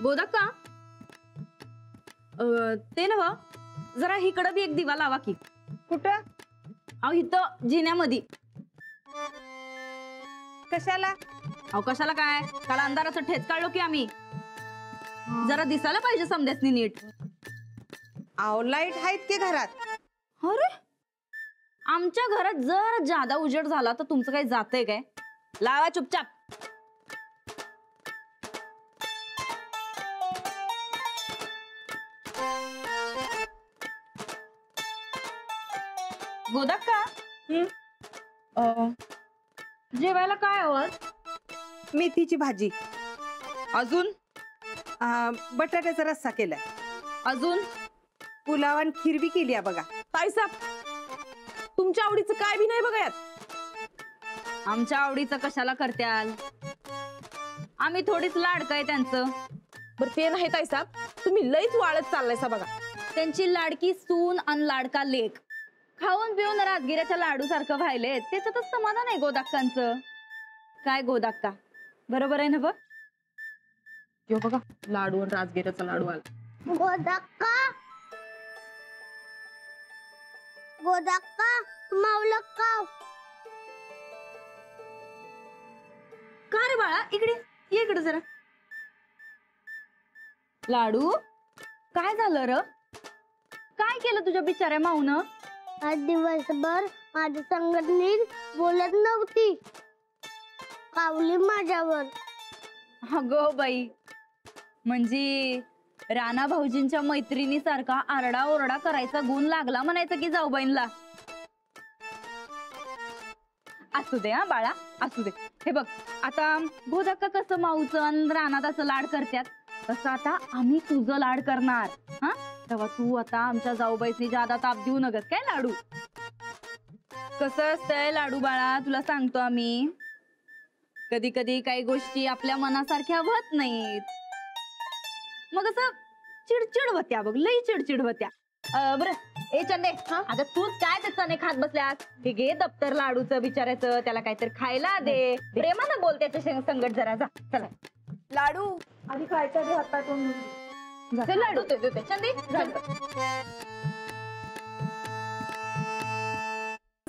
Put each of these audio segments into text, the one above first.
गोदाक्का ते नव जरा इकडं बी एक दिवा लावा की. कुठं? अहो इथं जिन्यामध्ये. कशाला? अहो कशाला काय, काल अंधाराचं ठेच काढलो की आम्ही. जरा दिसायला पाहिजे समद्यासनी नीट. अहो लाईट आहेत की घरात. अरे आमच्या घरात जर जादा उजेड झाला तर तुमचं काही जातंय काय? लावा चुपचाप. गोदाक्का जेवायला काय हवं? मेथीची भाजी, अजून बटाट्याचा रस्सा केलाय, अजून पुलाव आणि खीर बी केली आहे बघा. ताईसाब तुमच्या आवडीचं काय बी नाही बघा यात. आमच्या आवडीचं कशाला करत्याल? आम्ही थोडीच लाडकं आहे त्यांचं. बरं ते नाही ताईसाब, तुम्ही लईच वाळत चाललायसा बघा. त्यांची लाडकी सून आणि लाडका लेक खाऊन पिऊन राजगिऱ्याच्या लाडू सारखं व्हायले, त्याच्यातच समाधान आहे गोदाक्कांचं. काय गोदाक्का बरोबर आहे ना? बघ यो बघा लाडू आणि राजगिऱ्याचा लाडू आला. गोदाक्का गोदाक्का मावलं काव. का रे बाळा, इकडे ये, इकडे जरा. लाडू काय झालं र? काय केलं तुझ्या बिचाऱ्या माऊनं? आज दिवसभर माझ्या संघटनेत बोलत नव्हती, कावली माझ्यावर. अगो बाई, म्हणजे राणा भाऊजींच्या मैत्रिणी सारखा आरडा ओरडा करायचा गुण लागला म्हणायचं की जाऊबाईंना. असू दे हा बाळा, असू दे. हे बघ आता गोदाक्का कसं माऊचं आणि रानात लाड करतात, तसं आता आम्ही तुझं लाड करणार. हा तेव्हा तू आता आमच्या जाऊबाईसनी जादा ताप देऊ नगस काय लाडू. कसं असतंय लाडू बाळा, तुला सांगतो आम्ही, कधी कधी काही गोष्टी आपल्या मनासारख्या होत नाहीत, मग असं चिडचिड होत्या बघ, लई चिडचिड होत्या. बरं ए चंदे, आता तूच काय ते चणे खात बसल्यास? हे घे दप्तर लाडूचं बिचारायचं, त्याला काहीतरी खायला दे, प्रेमानं बोल त्याच्या संकट जरा. जा चला. लाडू आधी खायचा दे हातातून. लाडू देते चंदे.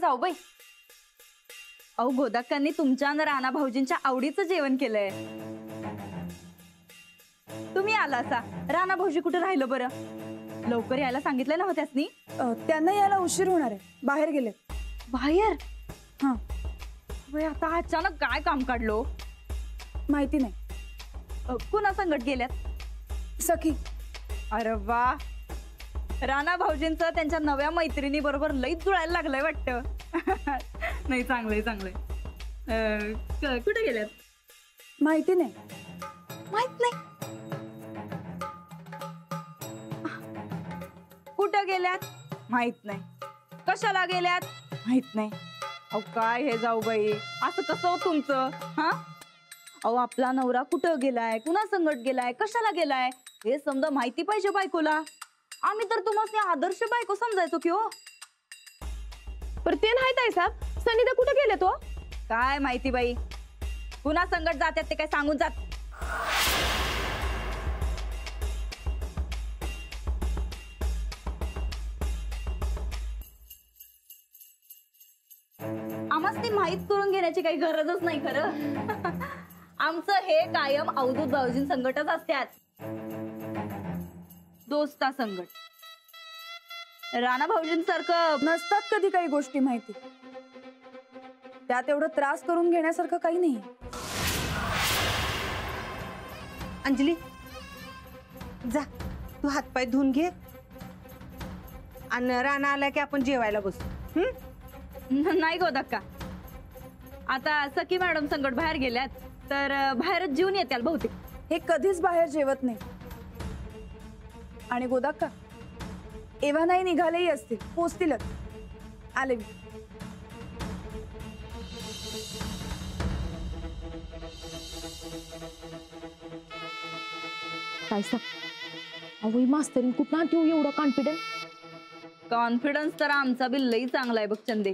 जाऊ बाई. अहो गोदाक्कांनी तुमच्या आणि राणा भाऊजींच्या आवडीचं जेवण केलंय. तुम्ही आला असा. राणा भाऊजी कुठे राहिलं बरं? लवकर यायला सांगितलं ना त्यासनी? त्यांना यायला उशीर होणार आहे, बाहेर गेले. बाहेर? हा. आता अचानक काय काम काढलो माहिती नाही. कुणा संगट गेल्यात? सखी. अरे वा, राणा भाऊजींचं त्यांच्या नव्या मैत्रिणी बरोबर लईच जुळायला लागलंय वाटतं. नाही चांगलंय चांगलंय. कुठे गेल्यात? माहिती नाही. माहित नाही? कुठं गेल्यात? माहित नाही. कशाला गेल्यात? माहित नाही. अहो काय हे जाऊ बाई, असं कसं हो तुमचं? हा अहो आपला नवरा कुठं गेलाय, कुणा संगट गेलाय, कशाला गेलाय हे समजा माहिती पाहिजे बायकोला. आम्ही तर तुम्हाला आदर्श बायको समजायचो की हो. पर ते नाही ताईसाब, सनीदा कुठे गेले तो? काय माहिती बाई, कुणा संगट जातात ते काय सांगून जात. आम्हाला माहित करून घेण्याची काही गरजच नाही खरं. आमचं हे कायम अवधूत भाऊजीं संगटच असतात. दोस्ता संगट. राणा भाऊजींसारखं नसतात कधी काही गोष्टी माहिती. त्यात एवढं त्रास करून घेण्यासारखं काही नाही. अंजली जा, तू हातपाय धुवून घे आणि राणा आला की आपण जेवायला बसू. नाही गोदाक्का, आता सखी मॅडम संकट बाहेर गेल्यात तर बाहेरच जेवून येत्याल बहुतेक. हे कधीच बाहेर जेवत नाही. आणि गोदाक्का एव्हा नाही निघालेही असतील, पोचतीलच. आले मी. ताईसाब अहो मास्तरीन कुठं ठेवू एवढं कॉन्फिडन्स? कॉन्फिडन्स तर आमचा बी लई चांगला आहे बघ चंदे.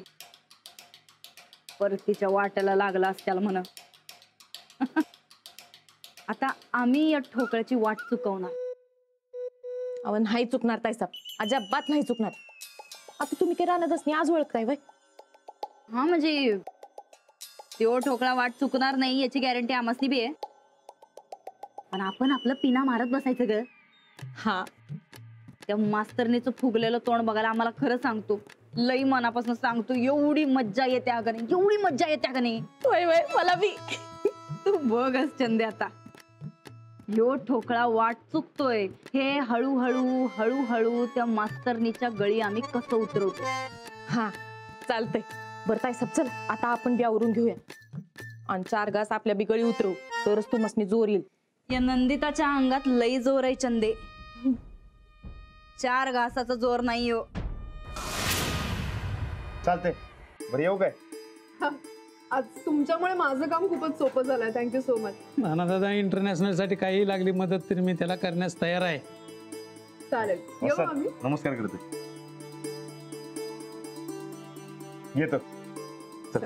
परत तिच्या वाट्याला लागला असत्याला म्हणा. आता आम्ही या ठोकळ्याची वाट चुकवणार. अहो नाही चुकणार ताईसाब, अजिबात नाही चुकणार. आता तुम्ही काय राहणारच नाही आज ओळखताय वय. हा म्हणजे तो ठोकळा वाट चुकणार नाही याची गॅरंटी आम्हाला बी आहे. पण आपण आपलं पिना मारत बसायचं ग. हा त्या मास्तरनीचं फुगलेलं तोंड बघायला आम्हाला खरं सांगतो लई मनापासून सांगतो एवढी मज्जा येते अगं नाही, एवढी मज्जा येते अगं नाही. वय वय मला बी. तू बघच चंदे आता ह्यो ठोकळा वाट चुकतोय हे हळूहळू हळूहळू त्या मास्तरनीच्या गळी आम्ही कसं उतरवतो. हा चालतंय. बरं ताईसाब चल आता आपण बी आवरून घेऊया आणि 4 घास आपल्या बी गळी उतरवू तरच तू मसनी जोर येईल. या नंदिताच्या अंगात लई जोर आहे चंदे. 4 घासाचा जोर नाही हो. चालतंय. बरं येऊ काय? आज तुमच्यामुळे माझं काम खूपच सोपं झालंय. Thank you so much. नाना दादा इंटरनॅशनल साठी काही लागली मदत तरी मी त्याला करण्यास तयार आहे. चालेल, हो, येऊ सर. आम्ही. नमस्कार करतो. येतो. चल.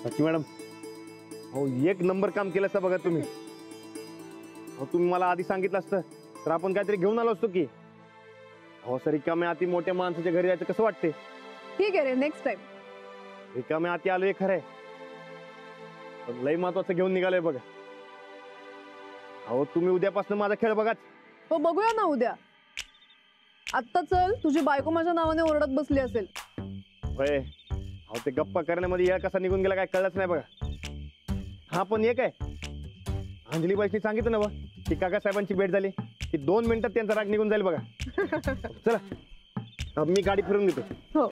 सची मॅडम, हो एक नंबर काम केलं असतं बघा तुम्ही. हो तुम्ही मला आधी सांगितलं असतं तर आपण काहीतरी घेऊन आलो असतो की. हो सर, रिकाम्या अति मोठ्या माणसाच्या घरी जायचं कसं वाटते? ठीक आहे रे, नेक्स्ट टाइम. रिकाम्या अति आलोय खरंय, पण लई महत्वाचं घेऊन निघालोय बघा. अहो तुम्ही उद्यापासून माझा खेळ बघाच. हो बघूया ना उद्या. आत्ता चल, तुझी बायको माझ्या नावाने ओरडत बसली असेल. होय, अहो ते गप्पा करण्यामध्ये या कसा निघून गेला काय कळलंच नाही बघा. हा पण एक आहे, अंजली बाईंनी सांगितलं ना बा की काका साहेबांची भेट झाली की 2 मिनिटात त्यांचा राग निघून जाईल बघा. चला अब मी गाडी फिरून घेतो. हो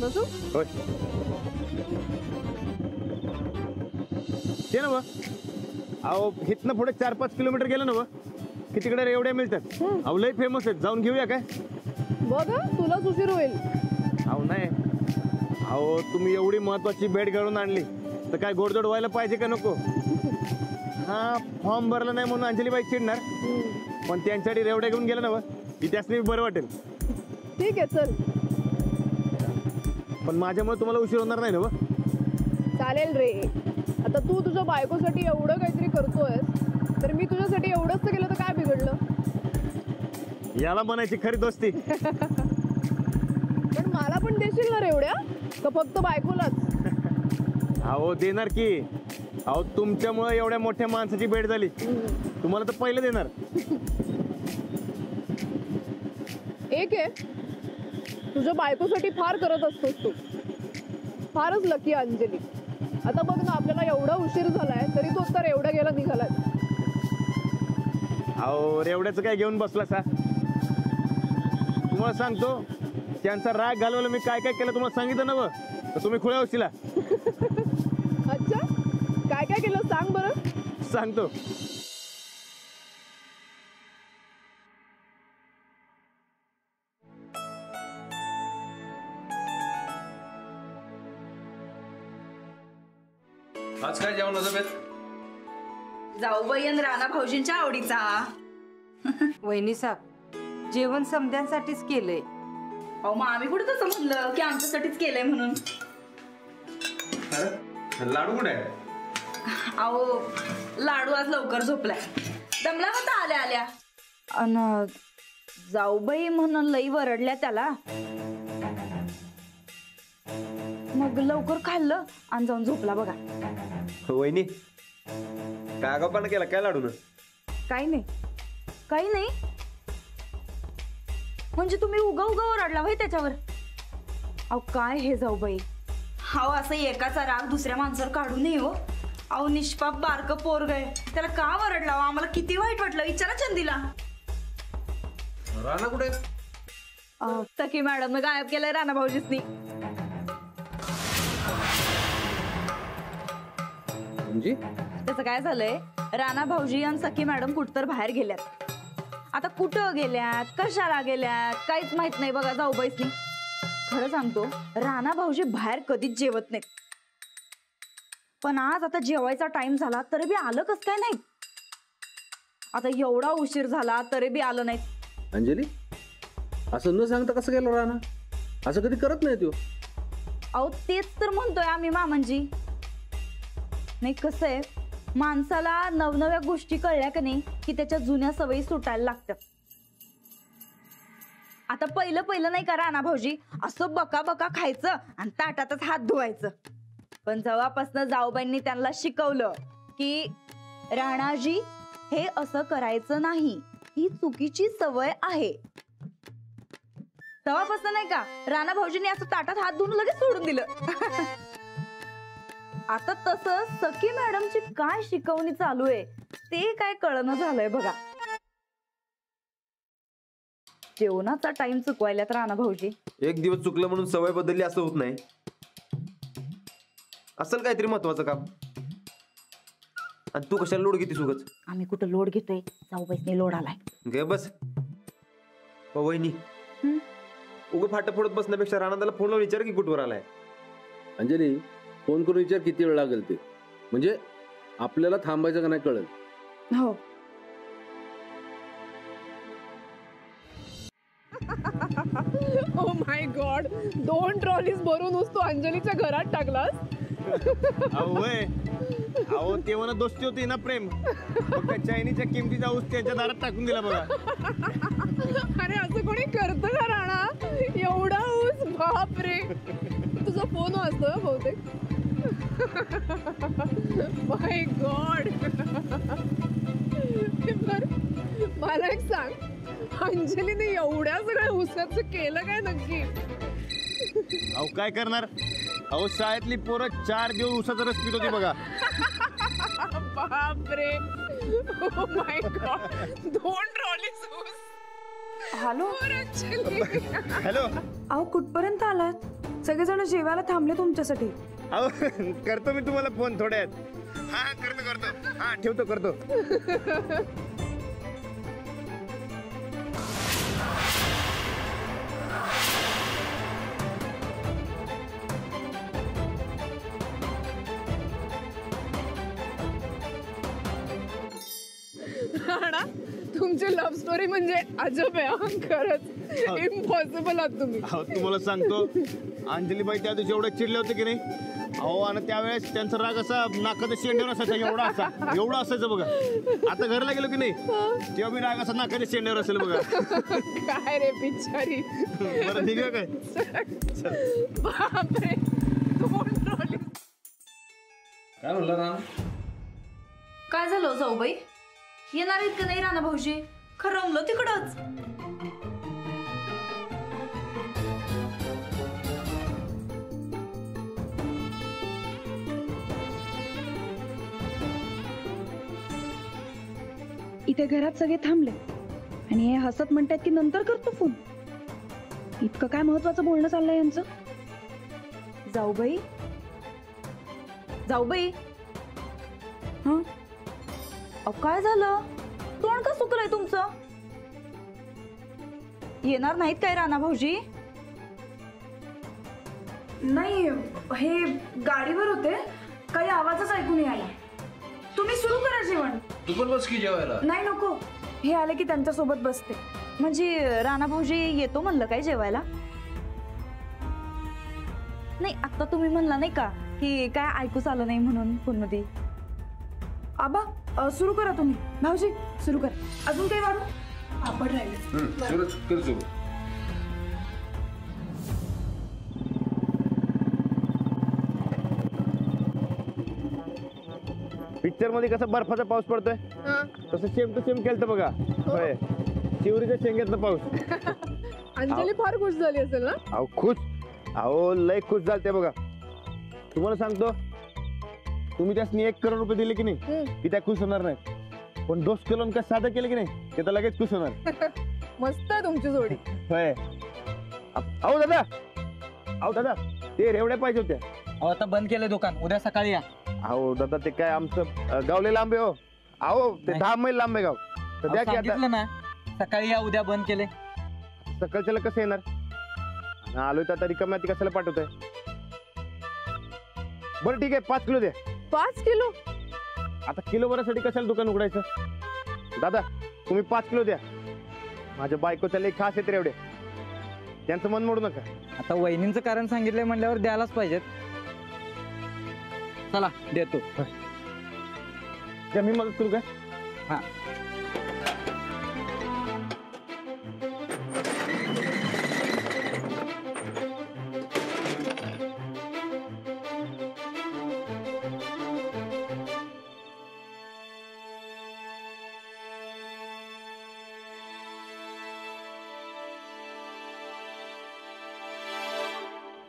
बसू. होय ते ना बा. अहो इथनं पुढे 4-5 किलोमीटर गेलं ना बा की तिकडे रेवड्या मिळतात. अहो लई फेमस आहेत, जाऊन घेऊया काय? बघ तुलाच उशीर होईल. अहो नाही, अहो तुम्ही एवढी महत्वाची भेट घडून आणली तर काय गोडधोड व्हायला पाहिजे का नको? हा फॉर्म भरला नाही म्हणून अंजलीबाई चिडणार, पण त्यांच्यासाठी रेवड्या घेऊन गेलं ना बा की त्यासनी बरं वाटेल. ठीक आहे चल. पण माझ्यामुळे तुम्हाला उशीर होणार नाही ना बा? चालेल रे. आता तू तुझ्या बायकोसाठी एवढं काहीतरी करतोयस तर मी तुझ्यासाठी एवढंच केलं तर काय बिघडलं? याला म्हणायची खरी दोस्ती. पण मला पण देशील ना रेवड्या का फक्त बायकोलाच? अहो देणार की. अहो तुमच्यामुळे एवढ्या मोठ्या माणसाची भेट झाली, तुम्हाला तर पहिलं देणार. एक आहे, तुझ्या बायकोसाठी फार करत असतोस तू. फारच लकी अंजली. आता बघ ना, आपल्याला एवढा उशीर झालाय तरी तो तर एवढा गेला निघालाय. अहो रेवड्याचं काय घेऊन बसला सा? तुम्हाला सांगतो, त्यांचा राग घालवायला मी काय काय केलं तुम्हाला सांगितलं ना बा, तर तुम्ही खुळ्या होशीला. अच्छा, काय काय केलं सांग बरं. सांगतो. आज काय जेवणाचा बेत? जाऊबाई आणि राणा भाऊजींच्या आवडीचा. वहिनी साहेब, जेवण समध्यांसाठीच केलंय. अहो मग आम्ही कुठे तसं म्हणलं की आमच्यासाठीच केलंय म्हणून. अरे लाडू कुठे आहे? अहो लाडू आज लवकर झोपलाय, दमला होता आल्या आल्या. अन जाऊबाई म्हणून लई वरडल्या त्याला, मग लवकर खाल्लं आणि जाऊन झोपला बघा. वहिनी काय आगाऊपणा केला काय लाडून? काही नाही, काही नाही. म्हणजे तुम्ही उगा उगा ओरडला होय त्याच्यावर? अहो काय हे जाऊबाई, अहो असं एकाचा राग दुसऱ्या माणसावर काढू नये हो. अहो निष्पाप बारकं पोरग आहे, त्याला का वरडला? आम्हाला किती वाईट वाटलं, विचारा चंदीला. राणा कुठे? सखी मॅडम गायब केलंय राणा भाऊजीसनी. म्हणजे त्याचं काय झालंय, राणा भाऊजी आणि सखी मॅडम कुठतर बाहेर गेल्यात. आता कुठं गेल्यात, कशाला गेल्यात काहीच माहित नाही बघा जाऊबाईसनी. खरं सांगतो, राणा भाऊजी बाहेर कधीच जेवत नाहीत, पण आज आता जेवायचा टाइम झाला तरी बी आलं कस काय नाही. आता एवढा उशीर झाला तरी बी आलं नाही. अंजली असं न सांगता कसं गेलं राणा? असं कधी करत नाही तो. अहो तेच तर म्हणतोय आम्ही मामांजी. नाही कसं आहे, माणसाला नवनव्या गोष्टी कळल्या का नाही की त्याच्या जुन्या सवयी सुटायला लागतात. आता पहिलं नाही का राणा भाऊजी, असं बका बका खायचं आणि ताटातच हात धुवायचं. पण जेव्हापासनं जाऊबाईंनी त्यांना शिकवलं की राणाजी हे असं करायचं नाही, ही चुकीची सवय आहे, तेव्हापासून नाही का राणा भाऊजींनी असं ताटात हात धुवून लगेच सोडून दिलं. आता तसं सखी मॅडमची काय शिकवणी चालू आहे ते काय कळणं झालंय बघा. जेवणाचा टाइम चुकवायल्यात राणा भाऊजी. एक दिवस चुकलं म्हणून सवय बदलली असं होत नाही. असेल काहीतरी महत्वाचं काम. आणि तू कशाला लोड घेते सुगच? आम्ही कुठं लोड घेतोय, जाऊबाईने लोड आलाय. गे बस वहिनी, उग फाट फोडत बसण्यापेक्षा राणादाला फोन लावून विचार की कुठवर आलाय. अंजली, फोन करून विचार किती वेळ लागेल ते, म्हणजे आपल्याला थांबायचं का नाही कळेल. हो. ओ माय गॉड, 2 ट्रॉलीज भरून तो अंजलीच्या घरात टाकलास. अहो तेव्हा दोस्ती होती ना, प्रेम. त्या चायनीच्या किमतीचा ऊस त्याच्या दारात टाकून दिला बघा. अरे असं कोणी करतं का राणा? एवढा ऊस, बापरे. तुझा फोन वाजतोय बहुतेक. माय गॉड. मला एक सांग, अंजलीने एवढ्या सगळ्या ऊसाचं केलं काय नक्की? अहो काय करणार, अहो शाळेतली पोरं 4 दिवस ऊसाचा रस पित होती बघा. बापरे. ओ माय गॉड, 2 ट्रॉलीज ऊस. Hello hello. अहो कुठपर्यंत आलात? सगळेजण जेवायला थांबले तुमच्यासाठी. अहो करतो मी तुम्हाला फोन थोड्यात. हा करतो. हा ठेवतो, करतो. राणा, तुमची लव्ह स्टोरी म्हणजे अजब आहे हा, खरंच इम्पॉसिबल आहात तुम्ही. अहो तुम्हाला सांगतो, अंजलीबाई त्या दिवशी एवढं चिडले होते की नाही. अहो आणि त्यावेळेस त्यांचा राग असा नाकाचा शेंड्यावर असायचा, एवढा असायचं बघा. आता घरला गेलो की नाही, तेव्हा मी राग असा नाकाच्या शेंड्यावर असेल बघा. काय रे बिचारी. बरं ठीक आहे काय. बापरे, 2 ट्रॉली. काय म्हणलं राणा? काय झालं जाऊबाई? येणार आहेत का नाही राणा भाऊजी? खरमलं तिकडच. इथे घरात सगळे थांबले आणि हे हसत म्हणतात की नंतर करतो फोन. इतकं काय महत्वाचं बोलणं चाललंय यांचं? जाऊबाई, हं? अहो काय झालं? तोंड का सुकलंय तुमचं? येणार नाहीत काय राणा भाऊजी? नाही, हे गाडीवर होते, काही आवाजच ऐकू नाही आला. तुम्ही सुरू करा जेवण. तू पण बस की जेवायला. नाही नको, हे आले की त्यांच्या सोबत बसते. म्हणजे राणा भाऊजी येतो म्हणलं काय जेवायला? नाही आता तुम्ही म्हणला नाही का की काय ऐकूच आलं नाही म्हणून फोन मध्ये. आबा सुरू करा तुम्ही. भाऊजी सुरू करा. अजून काही वाढू? आपण राहिले. पिक्चर मध्ये कसं बर्फाचा पाऊस पडतोय तसं सेम टू सेम केलं बघा. होय, चिवरीच्या शेंग्यातला पाऊस. अंजली फार खुश झाली असेल ना? अहो खुश, अहो लय खुश झालते बघा. तुम्हाला सांगतो, तुम्ही त्यासनी 1 करोड रुपये दिले की नाही की त्या खुश होणार नाही. पण 2 किलो का साधं केलं की नाही ते तर लगेच खुश होणार. मस्त आहे तुमची जोडी. होय. अहो दादा, ते रेवड्या पाहिजे होत्या. अहो आता बंद केलंय दुकान, उद्या सकाळी या. अहो दादा, ते काय आमचं गावले लांबे हो. अहो ते 10 मैल लांबे गाव. तर द्या की आता. ना सकाळी या, उद्या बंद केले. सकाळच्याला कसं येणार? आलोय तर आता रिकाम्या ती कशाला पाठवताय? बरं ठीक आहे, 5 किलो द्या. 5 किलो? आता किलो भरासाठी कशाला दुकान उघडायचं? दादा तुम्ही 5 किलो द्या. माझ्या बायकोच्या लई खास येते एवढे. त्यांचं मन मोडू नका. आता वहिनींचं कारण सांगितलंय म्हणल्यावर द्यायलाच पाहिजेत. चला देतो. मी मदत करू का? हा.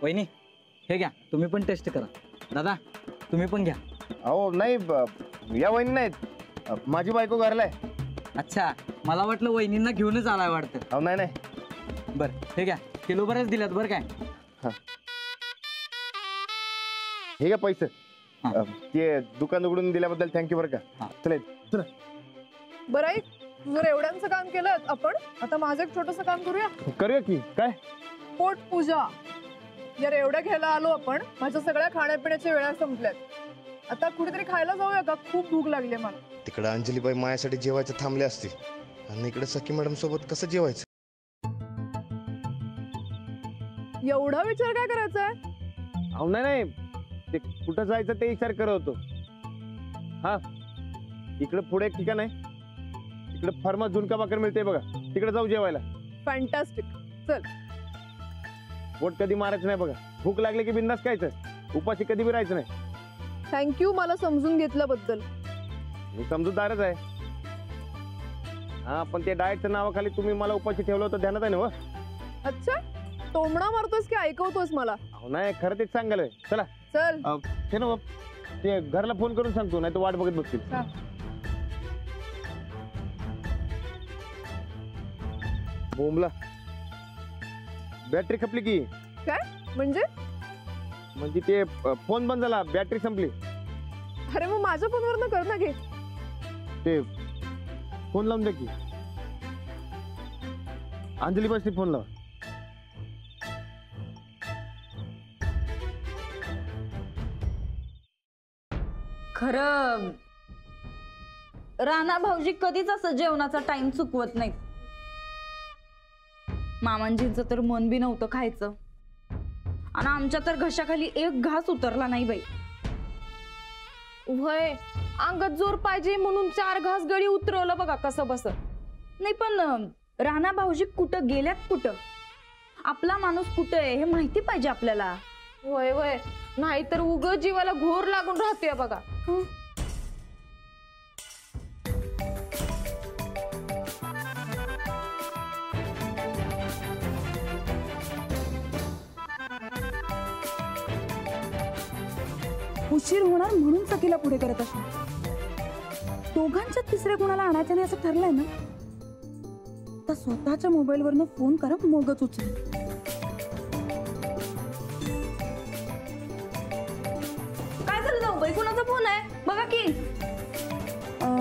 वहिनी हे घ्या, तुम्ही पण टेस्ट करा. दादा तुम्ही पण घ्या. अहो नाही, या वहिनी नाहीत, माझी बायको घरला आहे. अच्छा, मला वाटलं वहिनींना घेऊनच आलाय वाटतं. अहो नाही नाही. बर हे घ्या, किलो बरेच दिल्यात बरं काय. हे घ्या पैसे. ते दुकान उघडून दिल्याबद्दल थँक्यू बरं का. चला चला. बरं ऐक, तू जर एवढ्यांचं काम केलं आपण, आता माझं एक छोटस काम करूया की. काय? पोट पूजा. जर एवढं घ्यायला आलो आपण, माझ्या सगळ्या खाण्यापिण्याच्या वेळा संपल्यात. आता कुठेतरी खायला जाऊया का? खूप भूक लागली मला. तिकडे अंजलीबाई माझ्यासाठी जेवायचं थांबले असते आणि इकडे सखी मॅडम सोबत कसं जेवायचं? एवढा विचार काय करायचा आहे? अहो नाही नाही, ते कुठं जायचं ते विचार करत होतो. हा, इकडे पुढे एक ठिकाण आहे, इकडे फार्मा झुणका भाकर मिळते बघा, तिकडे जाऊ जेवायला. फॅन्टास्टिक. चल. पोट कधी मारायचं नाही बघा. भूक लागली की बिंदास खायचं, उपाशी कधी बी राहायचं नाही. थँक्यू मला समजून घेतल्याबद्दल. मी समजूतदारच आहे. हा, पण ते डाएटच्या नावाखाली तुम्ही मला उपाशी ठेवलं होतं, ध्यानात आहे ना? अच्छा, टोमणा मारतोस की ऐकवतोस मला? नाही, खरं तेच सांगायला. चला चल. ते ना, ते घरला फोन करून सांगतो, नाही तर वाट बघत बसतील. बोंबला बॅटरी खपली की काय? म्हणजे ते फोन बंद झाला, बॅटरी संपली. अरे मग माझ्या फोनवर कर ना. घे ते फोन लावून द्या की. अंजली बसली, फोन लावा. खरं राणा भाऊजी कधीच असं जेवणाचा टाइम चुकवत नाहीत. मामांजींचं तर मन बी नव्हतं खायचं, आणि आमच्या तर घशाखाली एक घास उतरला नाही बाई. वय अंगात जोर पाहिजे म्हणून 4 घास गळी उतरवलं बघा कसं बस. नाही पण राणा भाऊजी कुठं गेल्यात, कुठं आपला माणूस कुठं आहे हे माहिती पाहिजे आपल्याला. वय वय, नाहीतर उग जीवाला घोर लागून राहतोय बघा. उशीर होणार म्हणून सखीला पुढे करत असतो. दोघांच्या तिसऱ्या कोणाला आणायचं नाही असं ठरलंय ना, तर स्वतःच्या मोबाईलवरनं फोन करा, मगच उचल. काय झालं जाऊबाई, कुणाचा फोन आहे बघा की.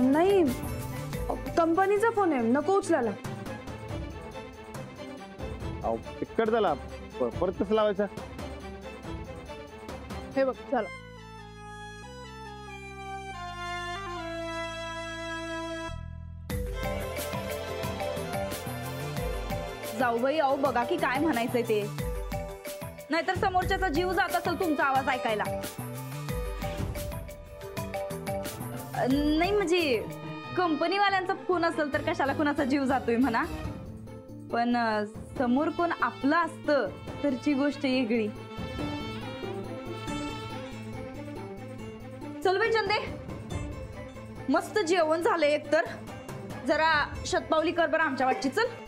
नाही, कंपनीचा फोन आहे, नको उचलायला. कट झाला, परत कसं लावायचा? हे बघ झालं. जाऊबाई अहो बघा की काय म्हणायचंय ते, नाहीतर समोरच्याचा जीव जात असेल तुमचा आवाज ऐकायला. नाही म्हणजे कंपनीवाल्यांचा फोन असेल तर कशाला कुणाचा जीव जातोय म्हणा, पण समोर कोण आपलं असतं तरची गोष्ट वेगळी. चल बाई चंदे, मस्त जेवण झालंय, एकतर जरा शतपावली कर बरं आमच्या वाटची. चल.